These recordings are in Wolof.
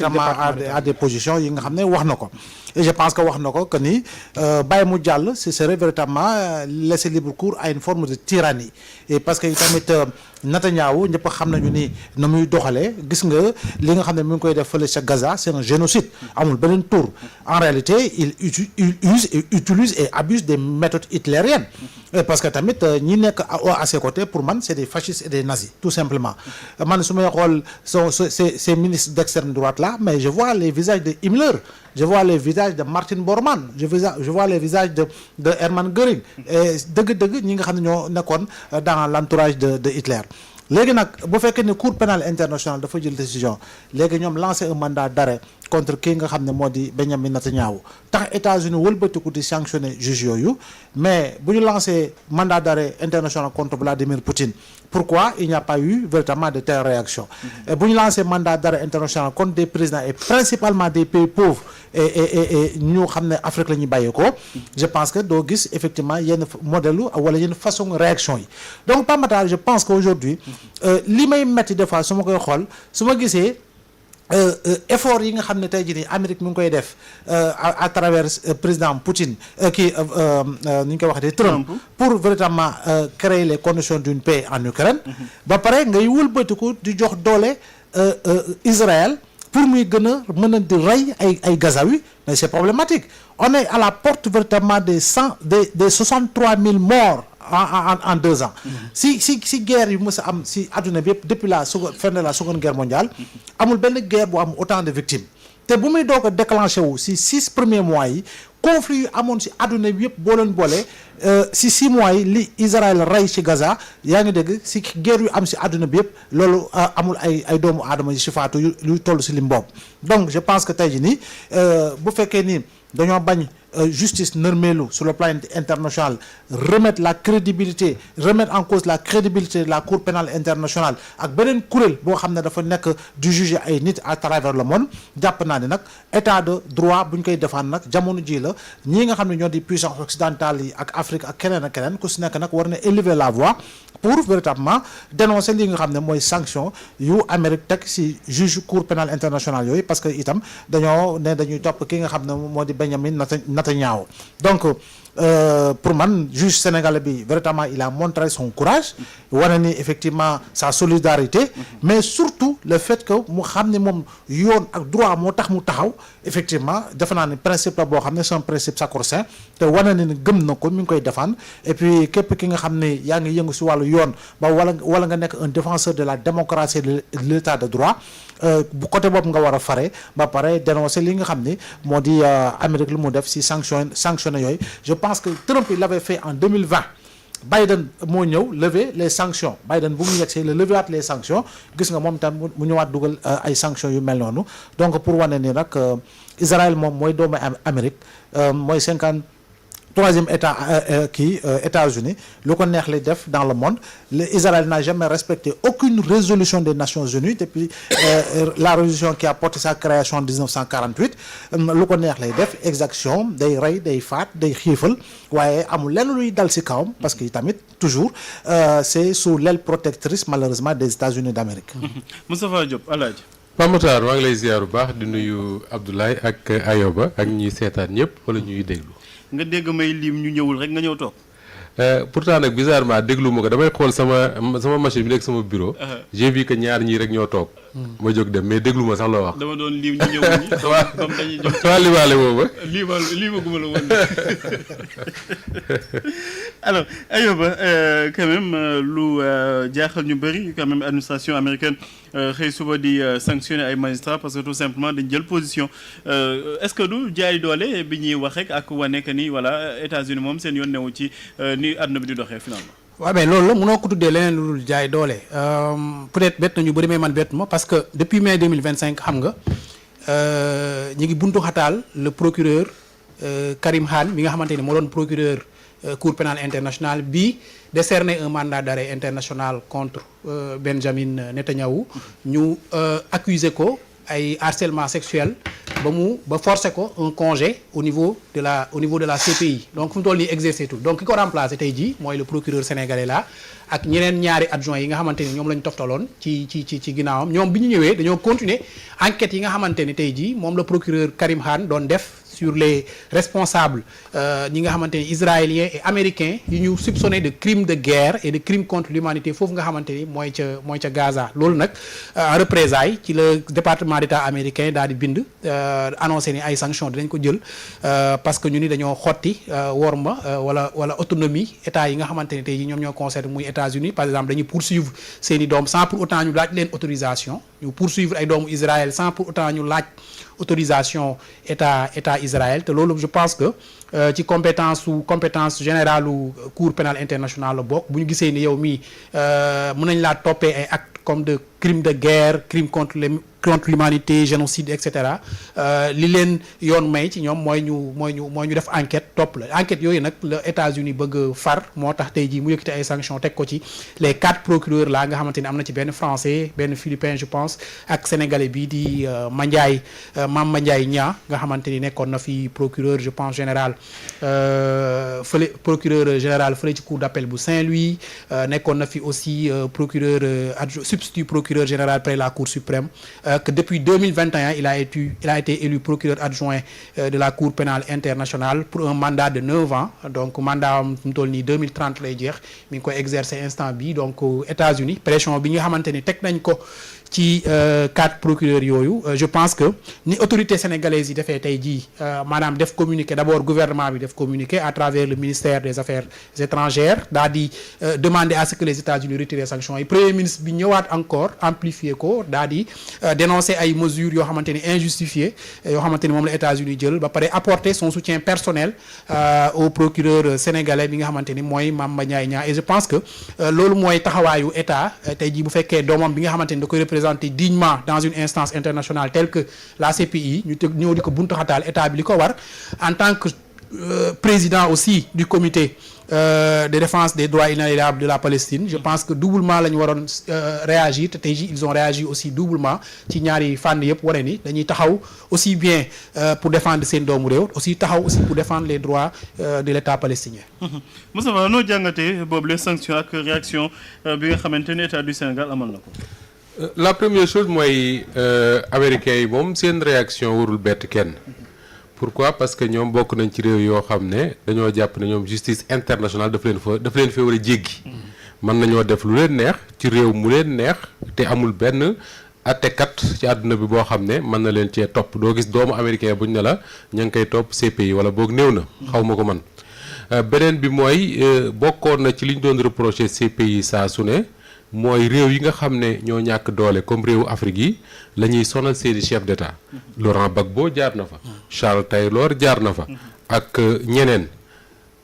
à des positions yi nga xam ne wax na ko et je pense que wax na ko que ni bàyyi mu jàll ce serait véritablement laisser libre cours à une forme de tyrannie et parce que tamit Netanyahou ñëpp xam nañu ni na muy doxalee gis nga li nga xam ne mi ngi koy def fële ca Gaza c'est un génocide amul beneen tour en réalité il utilise et abuse des méthodes hitlériennes parce que tamit ñi nekk à ses côtés pour man c'est des fascistes et des nazis tout simplement man su may xool ces ministres d'extrême droite là mais je vois les visages de Himmler je vois les visages de Martin Bormann je vois les visages de Hermann Göring et dëgg-dëgg ñi nga xam ne ñoo nekkoon dans l'entourage de Hitler léegi nag bu fekkee ne Cour pénale internationale dafa jël décision léegi ñoom lancer un mandat d'arrêt contre kii nga xam ne moo di Benjamin Netanyahu tax États-Unis wëlbatiku di sanctionner juge yooyu mais bu ñu lancer mandat d'arrêt international contre Vladimir Poutine pourquoi il n'y a pas eu véritablement de telles réactions bu ñu lancer mandat d'arrêt international contre des présidents et principalement des pays pauvres et ñu xam ne Afrique la ñuy bàyyee ko je pense que doo gis effectivement yenn modèle wala yenn façon réaction yi donc Pape Matar je pense qu'aujourd'hui li may metti des fois su ma koy xool su ma gisee effort yi nga xam ne tey jii nii Amérique mi ngi koy def à travers président Poutine ni ñu koy waxatee Trump pour véritablement créer les conditions d'une paix en Ukraine ba pare ngay wëlbatiku di jox doole Israël pour muy gën a mën a di rey ay Gazaouis mais c'est problématique on est à la porte véritablement des 63 000 morts en 2 ans si guerre yu mës a am si adduna bi yëpp depuis la fin de la seconde guerre mondiale amul benn guerre bu am autant de victimes te bu muy doog a déclenché wu si 6 premiers mois yi conflit yu amoon si adduna bi yëpp boo leen boole si 6 mois yi li Israël rey ci Gaza yaa ngi dégg si guerre yu am si adduna bi yëpp loolu amul ay doomu aadama yi si faatu yu toll si lim boobu donc je pense que tey jii nii bu fekkee ni dañoo bañ justice nërmeelu sur le plan international remettre en cause la crédibilité de la Cour pénale internationale ak beneen kuréel boo xam ne dafa nekk du juger ay nit à travers le monde jàpp naa ne nag état de droit bu ñu koy défendre nag jamono ji la ñii nga xam ne ñoo di puissance occidentale yi ak Afrique ak keneen ku si nekk nag war na élever la voix pour véritablement dénoncer li nga xam ne mooy sanction yu Amérique teg si juge Cour pénale internationale yooyu parce que itam dañuy topp ki nga xam ne moo di Benjamin Netanyahu donc pour man juge sénégalais bi véritablement il a montré son courage wane ni effectivement sa solidarité mais surtout le fait que mu xam ne moom yoon ak droit moo tax mu taxaw effectivement defe naa ne principe la boo xam ne c'est un principe sacro-saint te wane ni gëm na ko mi ngi koy défendre et puis képp ki nga xam ne yaa ngi yëngu si wàllu yoon ba wala nga nekk un défenseur de la démocratie et de l'état de droit bu côté boobu nga war a fare ba pare dénoncer li nga xam ni moo di Amérique lu mu def si sanctionné yooyu je pense que Trump il l'avait fait en 2020 Biden moo ñëw lever les sanctions Biden bu mu yegsee la lever waat les sanctions gis nga moom tam mu ñëwaat dugal ay sanctions yu mel noonu donc pour wane ni nag Israël moom mooy doomu Amérique mooy 53e état États-Unis lu ko neex lay def dans le monde Israël n'a jamais respecté aucune résolution des Nations Unies depuis la résolution qui a porté sa création en 1948 lu ko neex lay def exaction day rey day faat day xiifal waaye amul lenn luy dal ci kawam parce que tamit toujours c'est sous l'aile protectrice malheureusement des États-Unis d'Amérique. Moustapha Diop Alaaji. Pape Matar maa ngi lay ziar bu baax di nuyu Abdoulaye ak Ayoba ak ñuy seetaan ñëpp wala ñuy déglu. nga dégg may lim ñu ñëwul rek nga ñëw toog. pourtant nag bizarrement déglu ma ko damay xool sama machine bi nekk sama bureau. j'ai vu que ñaar ñii rek ñoo toog. ma jóg dem mais déglu ma sax loo wax. dama doon lim ñu ñëwul ñi. comme dañuy jox waaw limaale booba. lima guma la woon. alors Ayoba quand même lu jaaxal ñu bëri quand même administration américaine xëy suba di sanctionner ay magistrats parce que tout simplement dañ jël position est-ce que du jaay doole bi ñuy wax rek ak wane que ni voilà États-Unis moom seen yoon newu ci ni àdduna bi di doxee finalement. waaw mais loolu la mënoo ko tuddee leneen lu dul jaay doole peut-être bett nañu bëri mais man bett ma parce que depuis mai 2025 xam nga ñu ngi buntu xataal le procureur Karim Khan mi nga xamante ni moo doon procureur Cour pénale internationale bi décerné un mandat d'arrêt international contre Benjamin Netanyahu ñu accusé ko ay harcèlement sexuel ba forcer ko un congé au niveau de la CPI donc fu mu toll nii exercer tout donc ki ko remplacer tey jii mooy le procureur sénégalais là ak ñeneen ñaari adjoint yi nga xamante ni ñoom la ñu toftaloon ci ginnaawam ñoom bi ñu ñëwee dañoo continuer enquête yi nga xamante ni tey jii moom la procureur Karim Khan doon def sur les responsables ñi nga xamante ni israéliens et américains yi ñu soupçonné de crimes de guerre et de crimes contre l'humanité foofu nga xamante ni mooy ca Gaza loolu nag en représailles ci le département d'État américain daal di bind annoncé ni ay sanctions dinañ ko jël parce que ñu ni dañoo xotti worma wala autonomie état yi nga xamante ni tey jii ñoom ñoo concerné muy États-Unis par exemple dañuy poursuivre seeni doom sans pour autant ñu laaj leen autorisation ñu poursuivre ay doomu Israël sans pour autant ñu laaj autorisation état Israël te loolu je pense que ci compétence générale u Cour pénale internationale la bokk bu ñu gisee ni yow mii mën nañ laa toppee ay actes comme de crimes de guerre crimes contre l'humanité génocide et cetera li leen yoon may ci ñoom mooy ñu def enquête topp la enquête yooyu nag la États-Unis bëgg far moo tax tey jii mu yëkkati ay sanctions teg ko ci les 4 procureurs là nga xamante ni am na ci benn français benn philippin je pense ak sénégalais bii di Mame Mandiaye Niang nga xamante ni nekkoon na fi procureur je pense général procureur général fële ci cour d'appel bu Saint-Louis nekkoon na fi aussi procureur substitut procureur général près la Cour suprême que depuis 2021 il a été élu procureur adjoint de la Cour pénale internationale pour un mandat de 9 ans donc mandat am mu toll nii 2030 lay jeex mi ngi koy exercer instant bi donc États-Unis pression bi nga xamante ni teg nañ ko ci 4 procureurs yooyu je pense que ni autorités sénégalaises yi defee tey jii maanaam def communiqué d'abord gouvernement bi def communiqué à travers le ministère des affaires étrangères daa di demander à ce que les États-Unis retirent sanctions yi premier ministre bi ñëwaat encore amplifier ko daa di dénoncer ay mesures yoo xamante ni injustifiées yoo xamante ni moom la États-Unis jël ba pare apporter son soutien personnel au procureur sénégalais bi nga xamante ni mooy Mame Mandiaye Niang et je pense que loolu mooy taxawaayu état tey jii bu fekkee doomam bi nga xamante ni da koy représenter dignement dans une instance internationale telle que la CPI ñu teg ñëw di ko buntu xataal état bi li ko war en tant que président aussi du comité de défense des droits inaliénables de la Palestine je pense que doublement la ñu waroon réagir te tey jii ils ont réagi aussi doublement ci ñaari fànn yëpp wane ni dañuy taxaw aussi bien pour défendre seen doomu réew aussi taxaw aussi pour défendre les droits de l'État palestinien. Moussa Ba noo jàngatee boobu les sanctions ak réaction bi nga xamante ne État du Sénégal amal na ko. La première chose mooy américains yi moom seen réaction warul bett kenn. Pourquoi parce que ñoom bokk nañ ci réew yoo xam ne dañoo jàpp ne ñoom justice internationale daf leen fa war a jéggi. mën nañoo def lu leen neex ci réew mu leen neex te amul benn attekat ci àdduna bi boo xam ne mën na leen cee topp doo gis doomu américain buñ ne la ña ngi koy topp CPI wala boog néew na. xaw ma ko man beneen bi mooy bokkoon na ci li ñu doon reprocher CPI saa su ne. mooy réew yi nga xam ne ñoo ñàkk doole comme réewu Afrique yi la ñuy sonal seeni chef d'État Laurent Gbagbo jaar na fa Charles Taylor jaar na fa ak ñeneen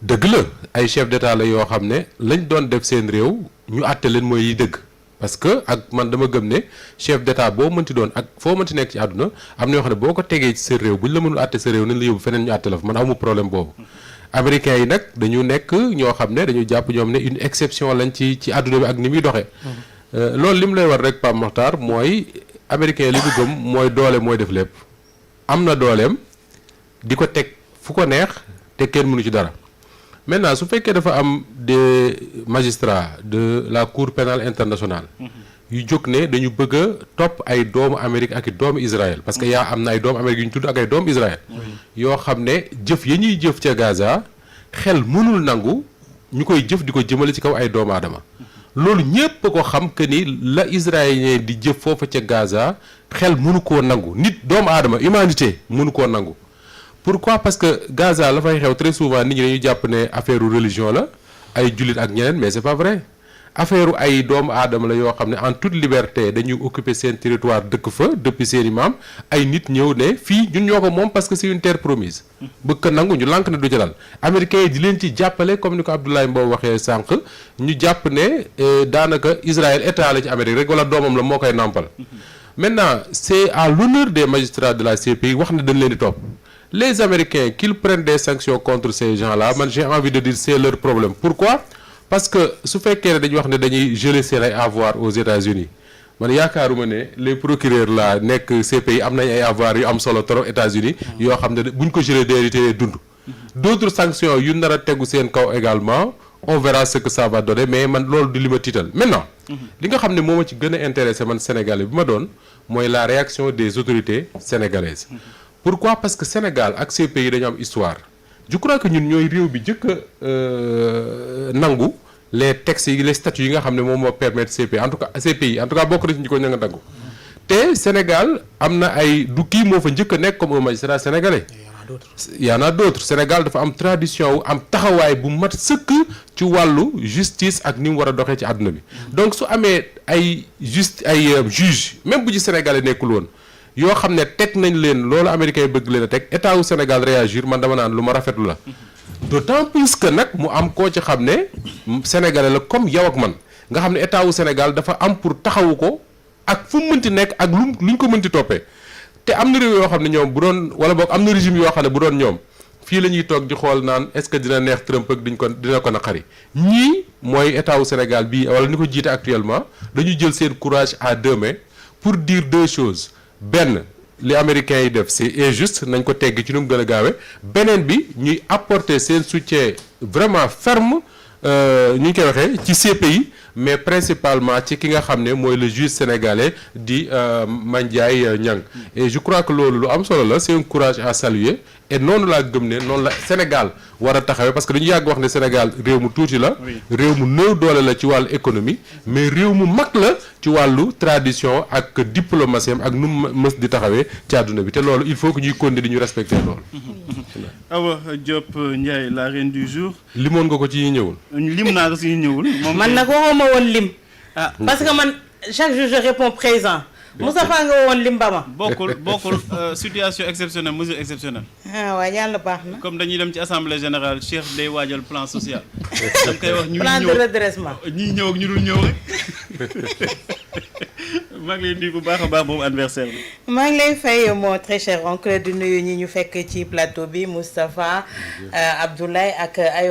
dëgg la ay chef d'État la yoo xam ne lañ doon def seen réew ñu àtte leen mooy yi dëgg parce que ak man dama gëm ne chef d'État boo mënti doon ak foo mënti nekk ci àdduna am na yoo xam ne boo ko tegee ci sa réew buñ la mënul àtte sa réew nañ la yóbbu feneen ñu àtte la fa man amu problème boobu américains yi nag dañu nekk ñoo xam ne dañu jàpp ñoom ne une exception lañ ci àdduna bi ak ni muy doxee loolu li mu lay war rek Pape Makhtar mooy américain li mu gëm mooy doole mooy def lépp am na dooleem di ko teg fu ko neex te kenn mënu ci dara maintenant su fekkee dafa am des magistrats de la Cour pénale internationale yu jóg ne dañu bëgg a topp ay doomu Amérique ak i doomu Israël parce que am na ay doomu Amérique yu ñu tudd ak ay doomu Israël yoo xam ne jëf ya ñuy jëf ca Gaza xel mënul nangu ñu koy jëf di ko jëmale ci kaw ay doomu aadama loolu ñépp ko xam que ni la israélien di jëf foofa ca Gaza xel mënu koo nangu nit doomu aadama humanité mënu koo nangu pourquoi parce que Gaza la fay xew très souvent nit ñi dañu jàpp ne affaire religion la ay jullit ak ñeneen mais c'est pas vrai affaire ay doomu aadama la yoo xam ne en toute liberté dañuy occuper seen territoire dëkk fa depuis seeni maam ay nit ñëw ne fii ñun ñoo ko moom parce que c'est une terre promise bëgg ko nangu ñu lànk ne du ci dal américains yi di leen ci jàppale comme ni ko Abdoulaye Mbow waxee sànq ñu jàpp ne daanaka Israël état la ci Amérique rek wala doomam la moo koy nampal maintenant c'est à l'honneur des magistrats de la CPI wax ne dañ leen di topp les Américains qu'ils prennent des sanctions contre ces gens-là man j'ai envie de dire c'est leur problème pourquoi parce que su fekkee ne dañuy wax ne dañuy geler seen ay avoirs aux États-Unis man yaakaaruma ne les procureurs là nekk CPI am nañ ay avoir yu am solo trop États-Unis yoo xam ne buñ ko jëlee déedéet dund. D'autres sanctions yu nar a tegu seen kaw également on verra ce que ça va donner mais man loolu du li ma tiital maintenant. li nga xam ne moo ma ci gën a intéressé man Sénégalais bi ma doon mooy la réaction des autorités sénégalaises. Pourquoi? Parce que Sénégal ak CPI dañu am histoire. Je crois que ñun ñooy réew bi jëkk a nangu les textes yi les statuts yi nga xam ne moom moo permettre CPI en tout cas bokk na ci ñi ko ña nga nangu te Sénégal am na ay du kii moo fa njëkk a nekk comme un magistrat sénégalais. Il y en a d'autres Sénégal dafa am tradition wu am taxawaay bu mat sëkk ci wàllu justice ak ni mu war a doxee ci àdduna bi donc su amee ay juge même bu ci sénégalais nekkul woon yoo xam ne teg nañ leen loolu américain yi bëgg leen a teg état wu Sénégal réagir man dama naan lu ma rafetlu la d'autant plus que nag mu am koo ci xam ne sénégalais la comme yow ak man nga xam ne état wu Sénégal dafa am pour taxawu ko ak fu mu mënti nekk ak luñ ko mënti toppee te am na réew yoo xam ne ñoom bu doon wala boog am na régime yoo xam ne bu doon ñoom fii la ñuy toog di xool naan est-ce que dina neex Trump ak dina ko naqari ñii mooy état wu Sénégal bii wala ni ko jiite actuellement dañu jël seen courage à deux mains pour dire deux choses benn li américains yi def c'est injuste nañ ko tegg ci nu mu gën a gaawe beneen bi ñuy apporter seen soutien vraiment ferme ñu ngi koy waxee ci CPI mais principalement ci ki nga xam ne mooy le juge sénégalais di Mandiaye Niang et je crois que loolu lu am solo la c'est un courage à saluer et noonu laa gëm ne noonu la Sénégal war a taxawee parce que dañu yàgg wax ne Sénégal réew mu tuuti la réew mu néew doole la ci wàllu économie mais réew mu mag la ci wàllu tradition ak diplomatie am ak nu mu mës di taxawee ci àdduna bi te loolu il faut que ñuy continuer di ñu respecter loolu. Awa Diop Ndiaye la reine du jour. limoon nga ko ci ñi ñëwul. lim naa ko si ñi ñëwul. moom man nag waxoo ma woon lim. parce que man chaque jour je réponds présent. Moustapha nga woon lim ba ma. bokkul situation exceptionnelle mesure exceptionnelle. waaw yàlla baax na. comme dañuy dem ci assemblée générale Cheikh day waajal plan social. dañ koy wax ñu plan de redressement. ñii ñëw ak ñu dul ñëw rek. maa ngi lay nuyu bu baax a baax boobu anniversaire bi. maa ngi lay fay mon très cher oncle di nuyu ñi ñu fekk ci plateau bi Moustapha Abdoulaye ak Ayo